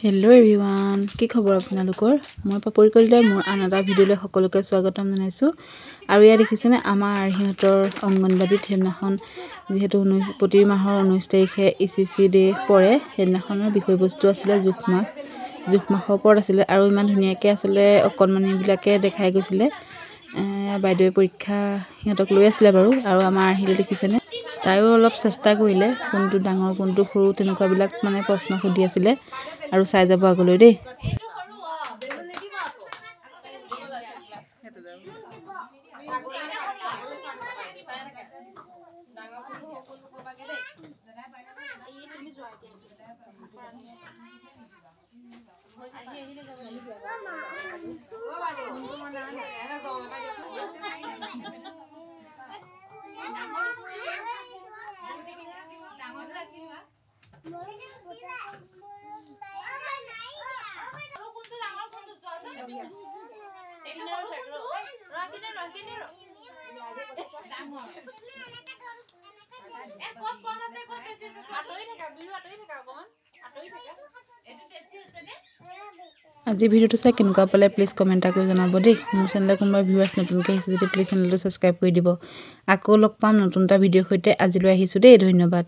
Hello' everyone, কি খবৰ আপোনালোকৰ? মই পাপৰি কলিতাই মোৰ আন এটা ভিডিঅ'লৈ সকলোকে স্বাগতম জনাইছোঁ। আৰু ইয়াত দেখিছেনে আমাৰ আৰ্হিহঁতৰ অংগনবাড়ীত সেইদিনাখন যিহেতু প্ৰতি মাহৰ 19 তাৰিখে ECC ডে পৰে, সেইদিনাখনৰ বিষয়বস্তু আছিলে জোখ মাখৰ ওপৰত আছিলে। আৰু ইমান ধুনীয়াকৈ আছিলে অকণমানিবিলাকে দেখাই গৈছিলে। বাইদেৱে পৰীক্ষা সিহঁতক লৈ আছিলে বাৰু। আৰু আমাৰ আৰ্হিলে দেখিছেনে তাইও অলপ চেষ্টা কৰিলে, কোনটো ডাঙৰ কোনটো সৰু তেনেকুৱাবিলাক মানে প্ৰশ্ন সুধি আছিলে। আৰু চাই যাব আগলৈ দেই। আজি ভিডিঅ'টো চাই কেনেকুৱা পালে প্লিজ কমেণ্ট কৰি জনাব দেই। মোৰ চেনেলত কোনোবা ভিউৱাৰ্ছ নতুনকৈ আহিছে যদি প্লিজ চেনেলটো ছাবস্ক্ৰাইব কৰি দিব। আকৌ লগ পাম নতুন এটা ভিডিঅ'ৰ সৈতে। আজিলৈ আহিছোঁ দেই, ধন্যবাদ।